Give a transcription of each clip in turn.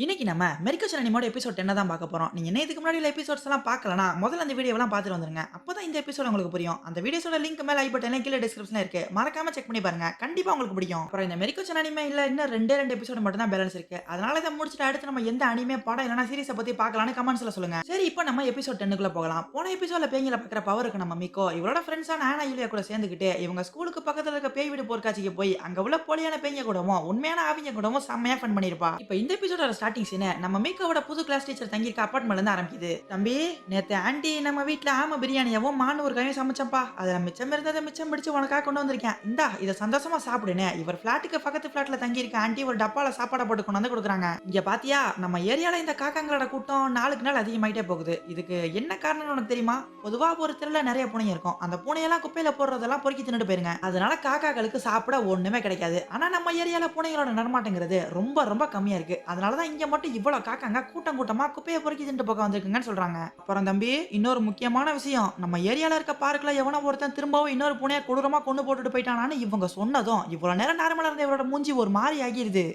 இன்னைக்கு நம்ம miracle அனிமோட episode 10 தான் பார்க்க போறோம். நீங்க என்ன இதுக்கு முன்னாடி உள்ள எபிசோட்ஸ் எல்லாம் பார்க்கலனா, முதல்ல அந்த வீடியோவெல்லாம் பார்த்துட்டு வந்துருங்க. அப்பதான் இந்த எபிசோட் உங்களுக்கு புரியும். அந்த வீடியோஸோட லிங்க் மேல ஐ பட்டன்ல கீழ டிஸ்கிரிப்ஷன்ல இருக்கு. மறக்காம செக் பண்ணி பாருங்க. கண்டிப்பா உங்களுக்கு பிடிக்கும். அப்புறம் இந்த மெரிக்கல் அனிமே இல்ல இன்னும் 2 எபிசோட் மட்டும் தான் பேலன்ஸ் இருக்கு. அதனால இத முடிச்சிட்டு அடுத்து நம்ம எந்த அனிமே படம் இல்லனா சீரிஸ பத்தி பார்க்கலாம்னு கமெண்ட்ஸ்ல சொல்லுங்க. சரி இப்போ நம்ம எபிசோட் 10 க்குள்ள போகலாம். போன எபிசோட்ல பேய்ங்கள பார்க்குற பவருக்கு நம்ம மிக்கோ இவளோட ஃப்ரெண்ட்ஸான ஆனா யூலியா கூட சேர்ந்துக்கிட்டு இவங்க ஸ்கூலுக்கு பக்கத்துல இருக்க பேய் வீடு போர்க்காட்சிக்கு போய் அங்க உள்ள போலியான பேய்ங்க கூடவும் உண்மையான ஆவிங்க கூடவும் செம்மையா ஃபன் பண்ணிருப்பா. இப்போ இந்த எபிசோடோட ஸ்டார்டிங் சீன் நம்ம மீக்காவோட புது கிளாஸ் டீச்சர் தங்கியிருக்க அபார்ட்மெண்ட்ல இருந்து ஆரம்பிக்குது. தம்பி நேத்து ஆண்டி நம்ம வீட்ல ஆம பிரியாணியவும் மான் ஒரு கையும் சமைச்சப்பா. அதுல மிச்சம் இருந்ததை மிச்சம் பிடிச்சு உனக்காக கொண்டு வந்திருக்கேன். இந்தா இதை சந்தோஷமா சாப்பிடுன்னு இவர் பிளாட்டுக்கு பக்கத்து பிளாட்ல தங்கியிருக்க ஆண்டி ஒரு டப்பால சாப்பாடை போட்டு கொண்டு வந்து கொடுக்குறாங்க. இங்க பாத்தியா நம்ம ஏரியால இந்த காக்காங்களோட கூட்டம் நாளுக்கு நாள் அதிகமாயிட்டே போகுது. இதுக்கு என்ன காரணம்னு உனக்கு தெரியுமா? பொதுவா ஒரு தெருல நிறைய பூனைங்க இருக்கும். அந்த பூனையெல்லாம் குப்பையில போடுறதெல்லாம் பொறுக்கி தின்னுட்டு போயிருங்க. அதனால காக்காக்களுக்கு சாப்பிட ஒண்ணுமே கிடைக்காது. ஆனா நம்ம ஏரியால பூனைகளோட நடமாட்டங்கிறது ரொம்ப ரொம்ப கம்மியா இருக்கு. அதனாலதான் இங்க மட்டும் இவ்வளவு காக்காங்க கூட்டம் கூட்டமா குப்பையை பொறுக்கி தின்ட்டு போக வந்திருக்குங்கன்னு சொல்றாங்க. அப்புறம் தம்பி இன்னொரு முக்கியமான விஷயம், நம்ம ஏரியால இருக்க பார்க்ல எவனோ ஒருத்தன் திரும்பவும் இன்னொரு பூனையை கொடூரமா கொண்டு போட்டுட்டு போயிட்டானான்னு இவங்க சொன்னதும் இவ்வளவு நேரம் நார்மலா இருந்த இவரோட மூஞ்சி ஒரு மாதிரி ஆகிருது.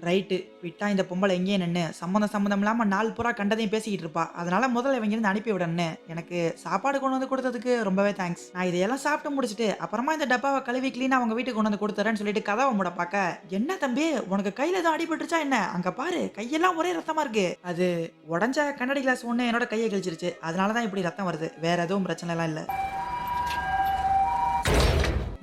ரைட்டு விட்டா இந்த பொம்பளை எங்கேயே நின்று சம்மந்தம் இல்லாம நாள் பூரா கண்டதையும் பேசிக்கிட்டு இருப்பா. அதனால முதல்ல இவங்க இருந்து அனுப்பி விடன்னு எனக்கு சாப்பாடு கொண்டு வந்து கொடுத்ததுக்கு ரொம்பவே தேங்க்ஸ். நான் இதையெல்லாம் சாப்பிட்டு முடிச்சுட்டு அப்புறமா இந்த டப்பாவை கழுவி கிளீனா அவங்க வீட்டுக்கு கொண்டு வந்து கொடுத்துறேன்னு சொல்லிட்டு கதவை மூட பார்க்க, என்ன தம்பி உனக்கு கையில ஏதோ அடிபட்டுருச்சா என்ன? அங்க பாரு கையெல்லாம் ஒரே ரத்தமா இருக்கு. அது உடஞ்ச கண்ணாடி கிளாஸ் ஒண்ணு என்னோட கையை கிழிச்சிருச்சு. அதனாலதான் இப்படி ரத்தம் வருது. வேற எதுவும் பிரச்சனை எல்லாம் இல்ல.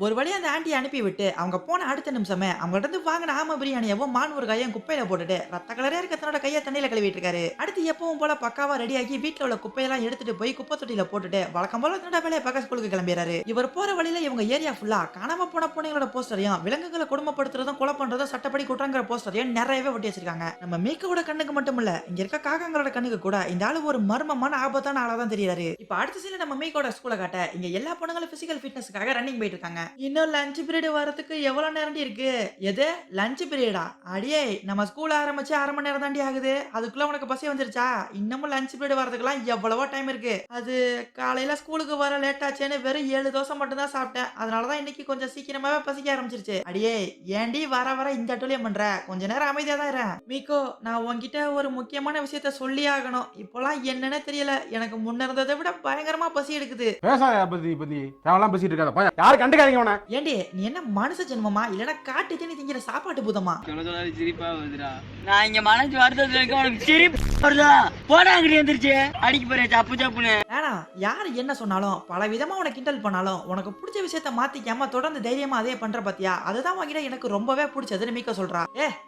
ஒரு வழியா அந்த ஆண்டி அனுப்பி விட்டு அவங்க போன அடுத்த நிமிஷமே அவங்கள்ட்ட இருந்து வாங்கின ஆம பிரியாணியவும் மான் ஒரு கையும் குப்பையில போட்டுட்டு ரத்த கலரே இருக்க தன்னோட கையை தண்ணியில கழுவிட்டு இருக்காரு. அடுத்து எப்பவும் போல பக்காவா ரெடியாகி வீட்டுல உள்ள குப்பையெல்லாம் எடுத்துட்டு போய் குப்பை தொட்டியில போட்டுட்டு வழக்கம் போல தன்னோட வேலையை பார்க்க ஸ்கூலுக்கு கிளம்பிறாரு. இவர் போற வழியில இவங்க ஏரியா ஃபுல்லா காணாம போன பூனைகளோட போஸ்டரையும் விலங்குகளை கொடுமைப்படுத்துறதும் கொலை பண்றதும் சட்டப்படி குற்றங்கிற போஸ்டரையும் நிறையவே ஒட்டி வச்சிருக்காங்க. நம்ம மீக்கோட கண்ணுக்கு மட்டும் இல்ல இங்க இருக்க காக்காங்களோட கண்ணுக்கு கூட இந்த ஆளு ஒரு மர்மமான ஆபத்தான ஆளா தான் தெரியாரு. இப்ப அடுத்த சீன்ல நம்ம மீக்கோட ஸ்கூலை காட்ட இங்க எல்லா பொண்ணுங்களும் பிசிக்கல் ஃபிட்னஸ்க்காக ரன்னிங் போயிட்டு இருக்காங்க. இன்னும் லஞ்ச் பீரியட் வரதுக்கு எவ்வளவு நேரம் இருக்கு? எது லஞ்ச் பீரியடா? அடியே நம்ம ஸ்கூல் ஆரம்பிச்சு 1/2 மணி நேரம் தாண்டி ஆகுது. அதுக்குள்ள உனக்கு பசி வந்துருச்சா? இன்னமும் லஞ்ச் பீரியட் வரதுக்குலாம் எவ்வளவோ டைம் இருக்கு. அது காலையில ஸ்கூலுக்கு வர லேட் ஆச்சேன்னு வெறும் 7 தோசை மட்டும் தான் சாப்பிட்டேன். அதனாலதான் இன்னைக்கு கொஞ்சம் சீக்கிரமாவே பசிக்க ஆரம்பிச்சிருச்சு. அடியே ஏண்டி வர வர இந்த அட்டூழியம் பண்ற? கொஞ்ச நேரம் அமைதியா தான் இரு. மீக்கோ நான் உன்கிட்ட ஒரு முக்கியமான விஷயத்த சொல்லி ஆகணும். இப்போலாம் என்னன்னு தெரியல. எனக்கு முன்ன இருந்ததை விட பயங்கரமா பசி எடுக்குது. பேசாத பத்தி பத்தி தேவலாம் பேசிட்டு இருக்காத. யாரு கண்டுக்காதீங்க உன. ஏண்டி நீ என்ன மனுஷ ஜென்மமா இல்லனா காட்டு தண்ணி திங்கிற சாப்பாட்டு பூதமா? சொல்ல சிரிப்பா வருதுடா. நான் இங்க மனசு வருத்தத்துல இருக்க உனக்கு சிரிப்பு வருதா? போடா அங்கடி எந்திரிச்சு அடிக்க போறேன் சப்பு சப்புன்னு. ஏனா யார் என்ன சொன்னாலும் பல விதமா உனக்கு கிண்டல் பண்ணாலும் உனக்கு பிடிச்ச விஷயத்த மாத்திக்காம தொடர்ந்து தைரியமா அதே பண்ற பாத்தியா? அதுதான் உன்கிட்ட எனக்கு ரொம்பவே பிடிச்சதுன்னு மீக்க சொல்றா.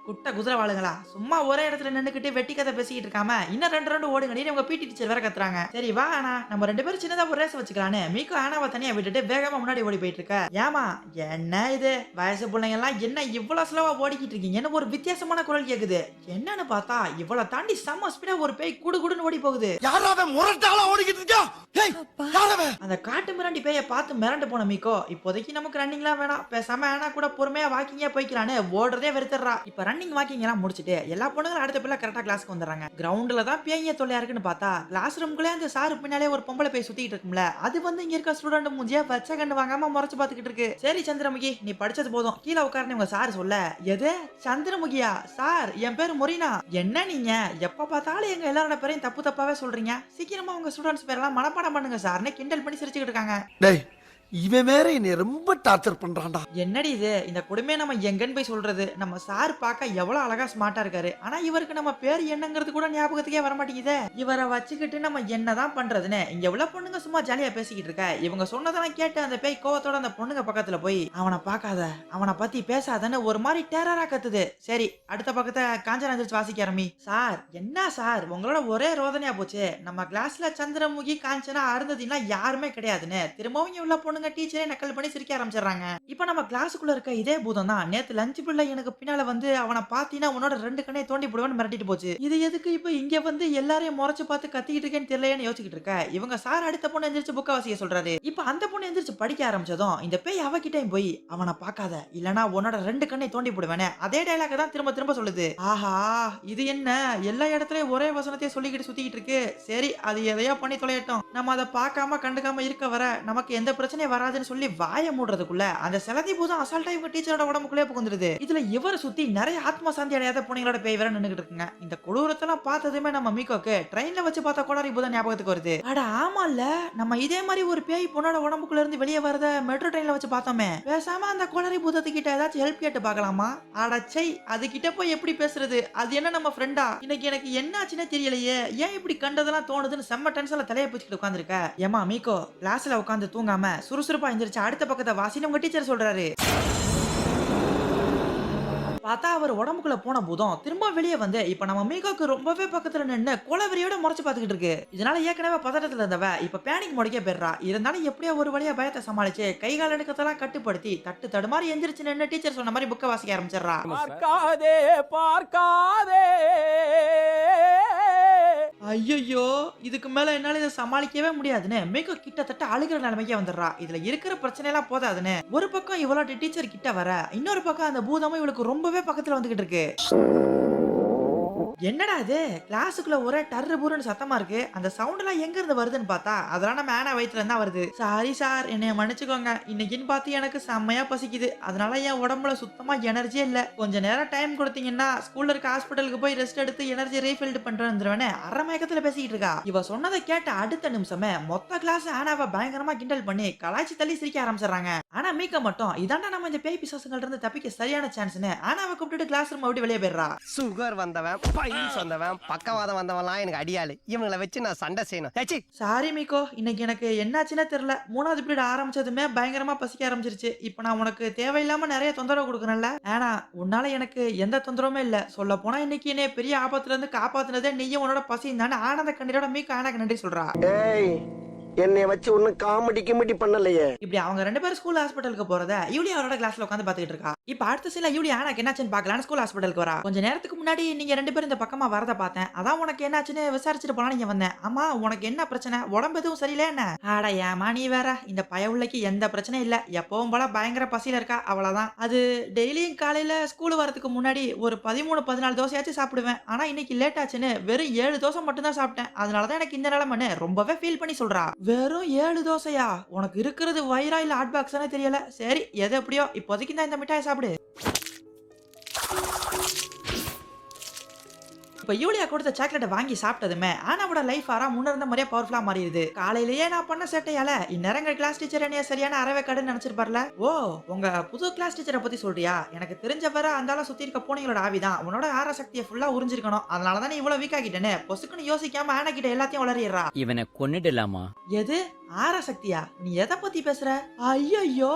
குட்ட குதிரை வாளுங்களா சும்மா ஒரே இடத்துல நின்னுக்கிட்டு வெட்டி கதை பேசிக்கிட்டு இருக்காம இன்னும் 2 ரவுண்ட் ஓடுங்கடி. உங்க பிடி டீச்சர் வேற கத்துறாங்க. சரி வா ஆனா நம்ம 2 பேரும் சின்னதா ஒரு ரேஸ் வச்சுக்கலான்னு மீக்கோ ஆனாவை தனியா விட்டுட்டு வேகமா முன்னாடி ஓடி போயிட்டு இருக்க. ஏமா என்ன இது வயசு பிள்ளைங்க எல்லாம் என்ன இவ்வளவு ஸ்லோவா ஓடிக்கிட்டு இருக்கீங்கன்னு ஒரு வித்தியாசமான குரல் கேக்குது. என்னன்னு பார்த்தா இவ்வளவு தாண்டி செம்ம ஸ்பீடா ஒரு பேய் குடு குடுன்னு ஓடி போகுது. யாராவே முரட்டாளா ஓடிக்கிட்டு இருக்கா? ஏய் யாராவே? அந்த காட்டு மிராண்டி பேயை பார்த்து மிரண்டு போன மீக்கோ இப்போதைக்கு நமக்கு ரன்னிங்லாம் வேணாம், பேசாம ஆனா கூட பொறுமையா வாக்கிங்கே போய்க்கலான்னு ஓடுறதே வெறுத்துறா. இப்ப ரன்னிங் வாக்கிங் எல்லாம் முடிச்சிட்டு எல்லா பொண்ணுங்களும் அடுத்த பிள்ளை கரெக்டா கிளாஸ்க்கு வந்துடுறாங்க. கிரவுண்ட்ல தான் பேய்ங்க தொல்லையா இருக்குன்னு பார்த்தா கிளாஸ் ரூம்குள்ளே அந்த சாரு பின்னாலே ஒரு பொம்பளை பேய் சுத்திட்டு இருக்கும்ல, அது வந்து இங்க இருக்க ஸ்டூடெண்ட் மூஞ்சியா வச்ச கண்டு வாங்காம முறைச்சு பாத்துக்கிட்டு இருக்கு. சரி சந்திரமுகி நீ படிச்சது போதும் கீழே உட்கார்ந்து உங்க சார் சொல்ல. எது சந்திரமுகியா? சார் என் பேரு மொரினா. என்ன நீங்க எப்ப பார்த்தாலும் எங்க எல்லாரோட பேரையும் தப்பு தப்பாவே சொல்றீங்க? சீக்கிரமா உங்க ஸ்டூடெண்ட்ஸ் பேரெல்லாம் மனப்பாடம் பண்ணுங்க சார்னு கிண்டல் பண்ணி சிரிச்சுக்கிட்டு இருக்காங்க. டேய் இவன் வேற என்னை ரொம்ப டார்ச்சர் பண்றான்டா. என்னடி இது இந்த கொடுமையை நம்ம எங்கன்னு போய் சொல்றது? நம்ம சார் பார்க்க எவ்வளவு அழகா ஸ்மார்ட்டா இருக்காரு, ஆனா இவருக்கு நம்ம பேர் என்னங்கிறது கூட ஞாபகத்துக்கே வர மாட்டேங்குதே. இவரை வச்சுக்கிட்டு நம்ம என்னதான் பண்றதுன்னு இங்க உள்ள பொண்ணுங்க சும்மா ஜாலியா பேசிக்கிட்டு இருக்க. இவங்க சொன்னதெல்லாம் கேட்டு அந்த பேய் கோவத்தோட அந்த பொண்ணுங்க பக்கத்துல போய் அவனை பார்க்காத அவனை பத்தி பேசாதன்னு ஒரு மாதிரி டெரரா கத்துது. சரி அடுத்த பக்கத்தை காஞ்சனா எந்திரிச்சு வாசிக்க ஆரம்பி. சார் என்ன சார் உங்களோட ஒரே ரோதனையா போச்சு? நம்ம கிளாஸ்ல சந்திரமுகி காஞ்சனா அருந்ததினா யாருமே கிடையாதுன்னு திரும்பவும் இங்க உள்ள பொண்ணுங்க டீச்சரே நக்கல் பண்ணி சிரிக்க ஆரம்பிச்சிடுறாங்க. இப்ப நம்ம கிளாஸுக்குள்ள இருக்க இதே பூதம் தான் நேத்து லஞ்ச் பிள்ளை எனக்கு பின்னால வந்து அவனை பாத்தீங்கன்னா உன்னோட 2 கண்ணை தோண்டி போடுவேன்னு மிரட்டிட்டு போச்சு. இது எதுக்கு இப்ப இங்க வந்து எல்லாரையும் முறைச்சு பார்த்து கத்திக்கிட்டு இருக்கேன்னு தெரியலையேன்னு யோசிச்சுட்டு இருக்க. இவங்க சார் அடுத்த பொண்ணு எந்திரிச்சு புக்க வாசிக்க சொல்றாரு. இப்ப அந்த பொண்ணு எந்திரிச்சு படிக்க ஆரம்பிச்சதும் இந்த பேய் அவகிட்டையும் போய் அவனை பார்க்காத இல்லனா உன்னோட 2 கண்ணை தோண்டி போடுவேன்னு அதே டைலாக் தான் திரும்ப திரும்ப சொல்லுது. ஆஹா இது என்ன எல்லா இடத்துலயும் ஒரே வசனத்தையே சொல்லிக்கிட்டு சுத்திக்கிட்டு இருக்கு. சரி அது எதையோ பண்ணி தொலையட்டும், நம்ம அதை பார்க்காம கண்டுக்காம இருக்க வர நமக்கு எந்த பிரச்சனையும் வராதுன்னு சொல்லி வாய மூடுறதுக்குள்ள அந்த செலந்தி பூதம் அசால்ட்டா இவங்க டீச்சரோட உடம்புக்குள்ளே புகுந்துருது. இதுல இவரை சுத்தி நிறைய ஆத்ம சாந்தி அடையாத பூனைகளோட பேய் வேற நின்னுகிட்டு இருக்குங்க. இந்த கொடூரத்தெல்லாம் பார்த்ததுமே நம்ம மீகோக்கு ட்ரெயின்ல வச்சு பார்த்த கோடாரி பூதம் ஞாபகத்துக்கு வருது. அட ஆமால, நம்ம இதே மாதிரி ஒரு பேய் பொண்ணோட உடம்புக்குள்ள இருந்து வெளியே வரத மெட்ரோ ட்ரெயின்ல வச்சு பார்த்தோமே. பேசாம அந்த கோடாரி பூதத்துக்கிட்ட ஏதாச்சும் ஹெல்ப் கேட்டு பார்க்கலாமா? அடச்சை, அது கிட்ட போய் எப்படி பேசுறது? அது என்ன நம்ம ஃப்ரெண்டா? இன்னைக்கு எனக்கு என்ன ஆச்சுன்னே தெரியலையே. ஏன் இப்படி கண்டதெல்லாம் தோணுதுன்னு செம்ம டென்ஷன்ல தலையை பிடிச்சிட்டு உட்காந்துருக்க. ஏமா மீகோ, கிளாஸ்ல உட்காந்து தூங்காம சுறுசுறுப்பா எந்திரிச்சு அடுத்த பக்கத்தை வாசின்னு உங்க டீச்சர் சொல்றாரு. பார்த்தா அவர் உடம்புக்குள்ள போன பூதம் திரும்ப வெளியே வந்து இப்ப நம்ம மீகோக்கு ரொம்பவே பக்கத்துல நின்று கோலவெறியோட முறைச்சு பார்த்துக்கிட்டு இருக்கு. இதனால ஏற்கனவே பதட்டத்துல இருந்தவ இப்ப பேனிக் மோடிக்கே போயிடுறா. இருந்தாலும் எப்படியோ ஒரு வழியா பயத்தை சமாளிச்சு கை கால் எடுக்கத்தெல்லாம் கட்டுப்படுத்தி தட்டு தடுமாறி எந்திரிச்சு நின்று டீச்சர் சொன்ன மாதிரி புக்கை வாசிக்க ஆரம்பிச்சிடறா. பார்க்காதே பார்க்காதே. ஐயோ, இதுக்கு மேல என்னால இதை சமாளிக்கவே முடியாதுன்னு மீகோ கிட்டத்தட்ட அழுகிற நிலைமைக்கே வந்துடுறா. இதுல இருக்கிற பிரச்சனை எல்லாம் போதாதுன்னு ஒரு பக்கம் இவளோட டீச்சர் கிட்ட வர, இன்னொரு பக்கம் அந்த பூதமும் இவளுக்கு ரொம்பவே பக்கத்துல வந்துகிட்டு இருக்கு. என்னடா இது, கிளாஸுக்குள்ள ஒரே டர்ரு பூருன்னு சத்தமா இருக்கு. அந்த சவுண்ட் எல்லாம் எங்க இருந்து வருதுன்னு பார்த்தா அதெல்லாம் நம்ம ஆனா வயித்துல இருந்தா வருது. சாரி சார், என்னைய மன்னிச்சுக்கோங்க. இன்னைக்குன்னு பார்த்து எனக்கு செம்மையா பசிக்குது. அதனால என் உடம்புல சுத்தமா எனர்ஜியே இல்ல. கொஞ்ச நேரம் டைம் கொடுத்தீங்கன்னா ஸ்கூல்ல இருக்க ஹாஸ்பிட்டலுக்கு போய் ரெஸ்ட் எடுத்து எனர்ஜி ரீஃபில்ட் பண்றேன்னு அரை மயக்கத்துல பேசிக்கிட்டு இருக்கா. இவ சொன்னதை கேட்ட அடுத்த நிமிஷமே மொத்த கிளாஸ் ஆனாவை பயங்கரமா கிண்டல் பண்ணி கலாய்ச்சி தள்ளி சிரிக்க ஆரம்பிச்சிடறாங்க. ஆனா மீக்க மட்டும் இதாண்டா நம்ம இந்த பேய் பிசாசுங்கள்ட்ட இருந்து தப்பிக்க சரியான சான்ஸ்னு ஆனாவை கூப்பிட்டு கிளாஸ் ரூம் விட்டு வெளியே போயிடுறா. சுகர் வந்தவன், பைல்ஸ் வந்தவன், பக்கவாதம் வந்தவன்லாம் எனக்கு அடியாளு. இவங்களை வச்சு நான் சண்டை செய்யணும். சாரி மீகோ, இன்னைக்கு எனக்கு என்னாச்சுன்னே தெரியல. 3வது பீரியட் ஆரம்பிச்சதுமே பயங்கரமா பசிக்க ஆரம்பிச்சிருச்சு. இப்ப நான் உனக்கு தேவையில்லாம நிறைய தொந்தரவு கொடுக்கறேன்ல. ஆனா உன்னால எனக்கு எந்த தொந்தரவுமே இல்ல. சொல்ல போனா இன்னைக்கு என்னைய பெரிய ஆபத்துல இருந்து காப்பாத்துனதே நீயும் உன்னோட பசியும் தானே. ஆனந்த கண்ணீரோட மீகோ ஆனாக்கு நன்றி சொல்றா. என்னை வச்சு ஒன்னும் காமெடி கிமெடி பண்ணலையே. இப்படி அவங்க 2 பேரும் ஸ்கூல் ஹாஸ்பிட்டலுக்கு போறத யூலியா அவரோட கிளாஸ்ல உட்காந்து பாத்துக்கிட்டு இருக்கா. இப்ப அடுத்த சில யூலியா எனக்கு என்னாச்சுன்னு பாக்கலாம்னு ஸ்கூல் ஹாஸ்பிட்டலுக்கு வரா. கொஞ்ச நேரத்துக்கு முன்னாடி நீங்க 2 பேரும் இந்த பக்கமா வரத பார்த்தேன். அதான் உனக்கு என்னாச்சுன்னு விசாரிச்சுட்டு போலாம் நீங்க வந்தேன். ஆமா, உனக்கு என்ன பிரச்சனை? உடம்பு எதுவும் சரியில்லை என்ன? ஆடா ஏமா நீ வேற. இந்த பயவுள்ளைக்கு எந்த பிரச்சனையும் இல்ல. எப்பவும் போல பயங்கர பசியில இருக்கா, அவ்வளவுதான். அது டெய்லியும் காலையில ஸ்கூல் வரதுக்கு முன்னாடி ஒரு 13-14 தோசையாச்சும் சாப்பிடுவேன். ஆனா இன்னைக்கு லேட் ஆச்சுன்னு வெறும் 7 தோசை மட்டும் தான் சாப்பிட்டேன். அதனாலதான் எனக்கு இந்த நிலைமைன்னு ரொம்பவே ஃபீல் பண்ணி சொல்றா. வெறும் 7 தோசையா? உனக்கு இருக்கிறது வயிறா இல்ல ஹாட் பாக்ஸ்னே தெரியல. சரி, எது எப்படியோ இப்போதைக்கு தான் இந்த மிட்டாயை சாப்பிடு. இப்ப யூலியா கொடுத்த சாக்லேட்டை வாங்கி சாப்பிட்டதுமே ஆனாவோட லைஃப் ஆரா முன்ன இருந்த மாதிரியே பவர்ஃபுல்லா மாறிடுது. காலையிலேயே நான் பண்ண சேட்டையால இந்நேரங்க கிளாஸ் டீச்சர் என்னைய சரியான அறவே கடுன்னு நினைச்சிருப்பார்ல. ஓ, உங்க புது கிளாஸ் டீச்சரை பத்தி சொல்றியா? எனக்கு தெரிஞ்ச வர அந்தால சுத்தி இருக்க பூனைகளோட ஆவிதான் உன்னோட ஆற சக்தியை ஃபுல்லா உறிஞ்சிருக்கணும். அதனாலதான் நீ இவ்வளவு வீக் ஆகிட்டேன்னு பொசுக்குன்னு யோசிக்காம ஆனா கிட்ட எல்லாத்தையும் வளரிடுறா. இவனை கொன்னுடலாமா? எது ஆற சக்தியா? நீ எதை பத்தி பேசுற? ஐயோ,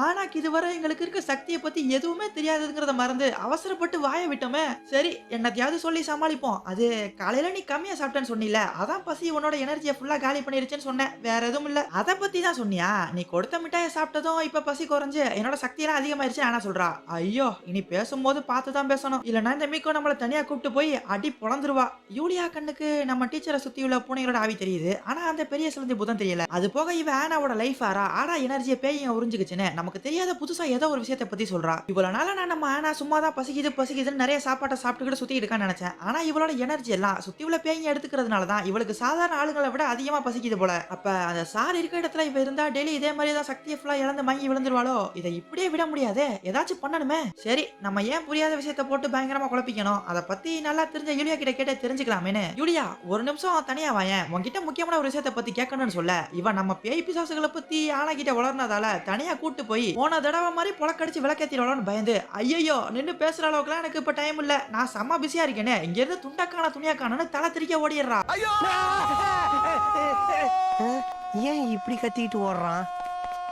ஆனாக்கு இதுவரை எங்களுக்கு இருக்க சக்தியை பத்தி எதுவுமே தெரியாதுங்கிறத மறந்து அவசரப்பட்டு வாய விட்டோமே. சரி, என்னத்தையாவது சொல்லி சமாளிப்போம். அது காலையில நீ கம்மியா சாப்பிட்டேன்னு சொன்னில, அதான் பசி உன்னோட எனர்ஜியை ஃபுல்லா காலி பண்ணிருச்சுன்னு சொன்னேன். வேற எதுவும் இல்ல. அதை பத்தி தான் சொன்னியா? நீ கொடுத்த மிட்டாயை சாப்பிட்டதும் இப்ப பசி குறைஞ்சு என்னோட சக்தியெல்லாம் அதிகமாயிருச்சு ஆனா சொல்றா. ஐயோ, இனி பேசும்போது பார்த்துதான் பேசணும். இல்லன்னா இந்த மீக்கோ நம்மள தனியா கூப்பிட்டு போய் அடி பொழந்துருவா. யூலியா கண்ணுக்கு நம்ம டீச்சரை சுத்தி உள்ள பூனைகளோட ஆவி தெரியுது. ஆனா அந்த பெரிய சிலந்தி புதம் தெரியல. அது போக இவ ஆனாவோட லைஃப் ஆனா எனர்ஜியை பேய் உறிஞ்சுக்குச்சுன்னு நமக்கு தெரியாத புதுசா ஏதோ ஒரு விஷயத்தை பத்தி சொல்றா. இவ்வளவு நாளா நான் நம்ம ஆனா சும்மா தான் பசிக்குதுன்னு நிறைய சாப்பாட்டை சாப்பிட்டுக்கிட்டு சுத்தி இருக்கான்னு நினைச்சேன். ஆனா இவளோட எனர்ஜி எல்லாம் சுத்தி உள்ள பேய் எடுத்துக்கிறதுனாலதான் இவளுக்கு சாதாரண ஆளுங்களை விட அதிகமா பசிக்குது போல. அப்ப அந்த சார் இருக்க இடத்துல இவ இருந்தா டெய்லி இதே மாதிரி தான் சக்தியை ஃபுல்லா இழந்து மங்கி விழுந்துருவாளோ? இதை இப்படியே விட முடியாதே, ஏதாச்சும் பண்ணணுமே. சரி, நம்ம ஏன் புரியாத விஷயத்தை போட்டு பயங்கரமா குழப்பிக்கணும்? அதை பத்தி நல்லா தெரிஞ்ச யூலியா கிட்ட கேட்டு தெரிஞ்சுக்கலாமேன்னு. யூலியா, ஒரு நிமிஷம் தனியா வாயேன், உன்கிட்ட முக்கியமான ஒரு விஷயத்தை பத்தி கேட்கணும்னு சொல்ல இவன் நம்ம பேய் பிசாசுகளை பத்தி ஆனா கிட்ட வளர்னதால தனியா கூட்டு போய் போன தடவை மாதிரி பொழக்கடிச்சு விளக்கேத்திடலாம்னு பயந்து ஐயோ நின்னு பேசுற அளவுக்குலாம் எனக்கு இப்ப டைம் இல்ல, நான் செம்ம பிஸியா இருக்கேன்னு இங்க இருந்து துண்டக்கான துணியாக்கானு தலை திரிக்க ஓடிடுறா. ஏன் இப்படி கத்திக்கிட்டு ஓடுறான்?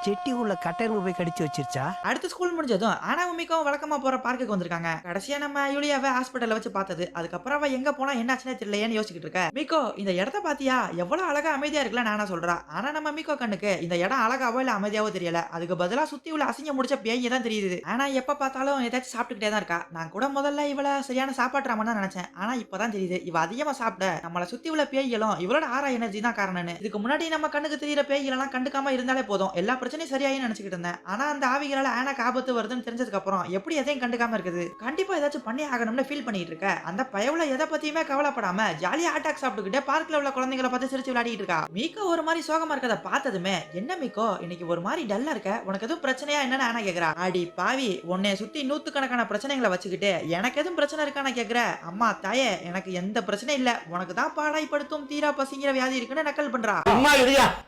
செட்டி உள்ள கட்டெரும்பு போய் கடிச்சு வச்சிருச்சா? அடுத்த ஸ்கூல் முடிஞ்சதும் ஆனாவும் மீக்கும் வழக்கமா போற பார்க்குக்கு வந்திருக்காங்க. கடைசியா நம்ம யூலியாவை ஹாஸ்பிட்டல்ல வச்சு பார்த்தது. அதுக்கப்புறம் அவ எங்க போனா என்னாச்சுன்னே தெரியலையேன்னு யோசிச்சுட்டு இருக்க. மீக்கோ, இந்த இடத்த பாத்தியா? எவ்வளவு அழகா அமைதியா இருக்குல்ல நானா சொல்றா. ஆனா நம்ம மீக்கோ கண்ணுக்கு இந்த இடம் அழகாவோ இல்ல அமைதியாவோ தெரியல. அதுக்கு பதிலா சுத்தி உள்ள அசிங்க முடிச்ச பேய் தான் தெரியுது. ஆனா எப்ப பார்த்தாலும் ஏதாச்சும் சாப்பிட்டுக்கிட்டே தான் இருக்கா. நான் கூட முதல்ல இவள சரியான சாப்பாட்டுறாம தான் நினைச்சேன். ஆனா இப்பதான் தெரியுது இவ அதிகமா சாப்பிட நம்மள சுத்தி உள்ள பேய்களும் இவளோட ஆறா எனர்ஜி தான் காரணம்னு. இதுக்கு முன்னாடி நம்ம கண்ணுக்கு தெரியற பேய்களெல்லாம் கண்டுக்காம இருந்தாலே போதும், எல்லா பிரச்சனை சரியாயின்னு நினைச்சுக்கிட்டு இருந்தேன். ஆனா அந்த ஆவிகளால ஆனாக்கு ஆபத்து வருதுன்னு தெரிஞ்சதுக்கு அப்புறம் எப்படி எதையும் கண்டுக்காம இருக்குது? கண்டிப்பா ஏதாச்சும் பண்ணி ஆகணும்னு ஃபீல் பண்ணிட்டு இருக்க. அந்த பயவுல எதை பத்தியுமே கவலைப்படாம ஜாலியா ஆட்டாக் சாப்பிட்டுக்கிட்டு பார்க்ல உள்ள குழந்தைகளை பார்த்து சிரிச்சு விளையாடிட்டு இருக்கா. மீகோ ஒரு மாதிரி சோகமா இருக்கத பார்த்ததுமே, என்ன மீகோ இன்னைக்கு ஒரு மாதிரி டல்லா இருக்க, உனக்கு எதுவும் பிரச்சனையா என்னன்னு ஆனா கேக்குறா. அடி பாவி, உன்னைய சுத்தி நூத்துக்கணக்கான பிரச்சனைகளை வச்சுக்கிட்டு எனக்கு எதுவும் பிரச்சனை இருக்கான்னு கேக்குற. அம்மா தாயே, எனக்கு எந்த பிரச்சனையும் இல்ல, உனக்கு தான் பாடாய்படுத்தும் தீரா பசிங்கிற வியாதி இருக்குன்னு நக்கல் பண்றா.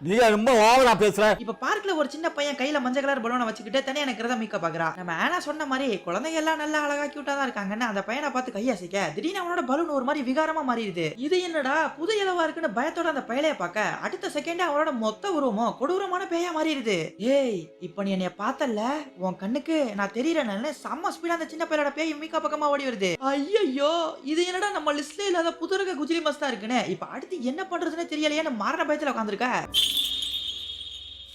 நீ ரொம்ப ஓவரா பேசுற. இப்ப பார்க்ல ஒரு சின்ன பையன் கையில மஞ்சள் கலர் பலூனை வச்சுக்கிட்டு தனியா நிக்கிறத மீகோ பாக்குறா. நம்ம ஆனா சொன்ன மாதிரி குழந்தைங்க எல்லாம் நல்லா அழகா கியூட்டா தான் இருக்காங்கன்னு அந்த பையனை பார்த்து கையாசிக்க திடீர்னு அவனோட பலூன் ஒரு மாதிரி விகாரமா மாறிடுது. இது என்னடா புது இலவா இருக்குன்னு பயத்தோட அந்த பயலைய பார்க்க அடுத்த செகண்ட் அவனோட மொத்த உருவமும் கொடூரமான பேயா மாறிடுது. ஏய், இப்ப நீ என்னைய பார்த்தல்ல, உன் கண்ணுக்கு நான் தெரியறேன்னு செம்ம ஸ்பீடா அந்த சின்ன பையலோட பேய் மீகா பக்கமா ஓடி வருது. ஐயோ, இது என்னடா நம்ம லிஸ்ட்ல இல்லாத புதுரக குஜிலி மஸ்தா இருக்குன்னு இப்ப அடுத்து என்ன பண்றதுன்னு தெரியலையேன்னு மரண பயத்துல உட்காந்துருக்க.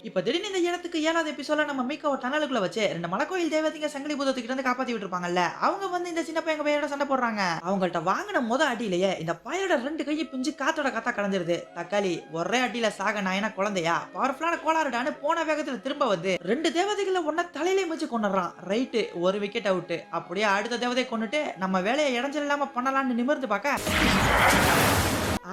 இப்ப திடீர்னு இந்த இடத்துக்கு 7வது எபிசோட்ல நம்ம மீகாவை டனலுக்குள்ள வச்சு 2 மலைக்கோயில் தேவதைங்க சங்கிலி பூதத்துக்கிட்ட இருந்து காப்பாத்தி விட்டுருப்பாங்கல்ல, அவங்க வந்து இந்த சின்ன பையன் பையோட சண்டை போடுறாங்க. அவங்கள்ட்ட வாங்கின அடியிலேயே இந்த பையோட 2 கையை பிஞ்சு காத்தோட காத்தா கலந்துருது. தக்காளி ஒரே அடியில சாக நாயனா குழந்தையா, பவர்ஃபுல்லான கோளாறுடான்னு போன வேகத்துல திரும்ப வந்து 2 தேவதைகளை ஒன்ன தலையிலே மிச்சு கொண்டுறான். ரைட்டு, ஒரு விக்கெட் அவுட். அப்படியே அடுத்த தேவதையை கொண்டுட்டு நம்ம வேலையை இடைஞ்சல் இல்லாம பண்ணலாம்னு நிமிர்ந்து பார்க்க,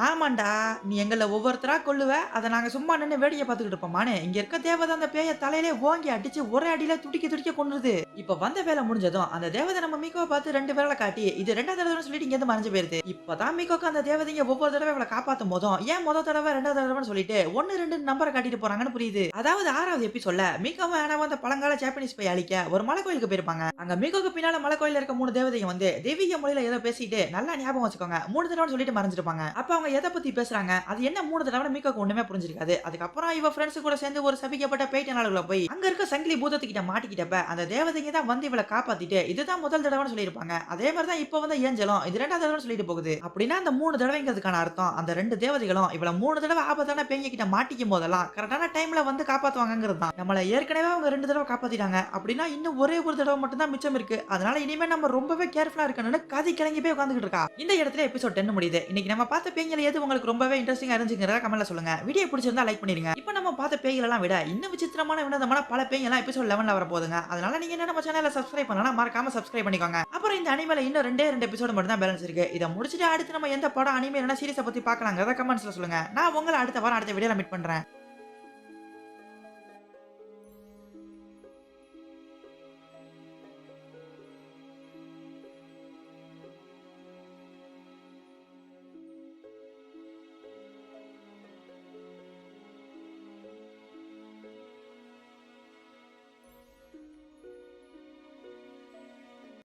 ஆமாண்டா, நீ எங்களை ஒவ்வொருத்தரா கொல்லுவ, அதை நாங்க சும்மா நின்று வேடிக்கை பார்த்துக்கிட்டு இருப்போமானு இங்க இருக்க தேவதை அந்த பேய தலையிலே ஓங்கி அடிச்சு ஒரே அடியில துடிக்க கொண்டுருது. இப்ப வந்த வேலை முடிஞ்சதும் அந்த தேவதை நம்ம மீகோவை பார்த்து 2 விரலை காட்டி இது 2வது தடவை சொல்லிட்டு இங்க இருந்து மறைஞ்சு போயிருது. இப்பதான் மீகோக்கு அந்த தேவதைங்க ஒவ்வொரு தடவை இவளை காப்பாத்தும் போதும் ஏன் முதல் தடவை 2வது தடவைன்னு சொல்லிட்டு 1 2 நம்பரை காட்டிட்டு போறாங்கன்னு புரியுது. அதாவது 6வது எபிசோட்ல மீகோவை ஆனாவும் அந்த பழங்கால ஜாப்பனீஸ் போய் அழிக்க ஒரு மலை கோயிலுக்கு போயிருப்பாங்க. அங்க மீகோக்கு பின்னால மலை கோயில இருக்க 3 தேவதைங்க வந்து தெய்வீக மொழியில ஏதோ பேசிட்டு நல்லா ஞாபகம் வச்சுக்கோங்க 3 தடவை சொல்லிட்டு மறைஞ்சிருப்பாங்க. அப்ப அவங்க எதை பத்தி பேசுறாங்க, அது என்ன 3 தடவை மீகோக்கு ஒண்ணுமே புரிஞ்சிருக்காது. அதுக்கப்புறம் இவ ஃப்ரெண்ட்ஸ் கூட சேர்ந்து ஒரு சபிக்கப்பட்ட பேய்ட்ட நாளுக்குள்ள போய் அங்க இருக்க சங்கிலி பூதத்துக்கிட்ட மாட்டிக்கிட்டப்ப அந்த தேவதைங்க தான் வந்து இவளை காப்பாத்திட்டு இதுதான் முதல் தடவைன்னு சொல்லியிருப்பாங்க. அதே மாதிரி தான் இப்ப வந்து ஏஞ்சலும் இது 2வது தடவை சொல்லிட்டு போகுது. அப்படின்னா அந்த 3 தடவைங்கிறதுக்கான அர்த்தம் அந்த 2 தேவதைகளும் இவள 3 தடவை ஆபத்தான பேய்ங்க கிட்ட மாட்டிக்கும் போதெல்லாம் கரெக்டான டைம்ல வந்து காப்பாத்துவாங்கிறது தான். நம்மள ஏற்கனவே அவங்க 2 தடவை காப்பாத்திட்டாங்க, அப்படின்னா இன்னும் ஒரே ஒரு தடவை மட்டும் தான் மிச்சம் இருக்கு. அதனால இனிமே நம்ம ரொம்பவே கேர்ஃபுல்லா இருக்கணும்னு கதை கிளங்கி போய் உட்கார்ந்துட்டு இருக்கா. இந்த இடத்துல எபிசோட் 10 முடியுது. இன்னைக்கு நம்ம பார்த்த பேய்கள் எது உங்களுக்கு ரொம்பவே இன்ட்ரெஸ்டிங்கா இருந்துச்சுங்கறத கமெண்ட்ல சொல்லுங்க. வீடியோ பிடிச்சிருந்தா லைக் பண்ணிருங்க. இப்போ நம்ம பார்த்த பேய்கள் எல்லாம் விட இன்னும் விசித்திரமான வினோதமான பல பேய்கள் எல்லாம் எபிசோட் 11ல வர போகுதுங்க. அதனால நீங்க என்ன நம்ம சேனலை சப்ஸ்கிரைப் பண்ணலாம், மறக்காம சப்ஸ்கிரைப் பண்ணிக்கோங்க. அப்புறம் இந்த அனிமேல இன்னும் 2 எபிசோட் மட்டும் தான் பேலன்ஸ் இருக்கு. இத முடிச்சிட்டு அடுத்து நம்ம எந்த படம் அனிமே என்ன சீரிஸை பத்தி பார்க்கலாங்கிறத கமெண்ட்ஸ்ல சொல்லுங்க. நான் உங்களை அடுத்த வாரம் அடுத்த வீடியோல மீட் பண்றேன்.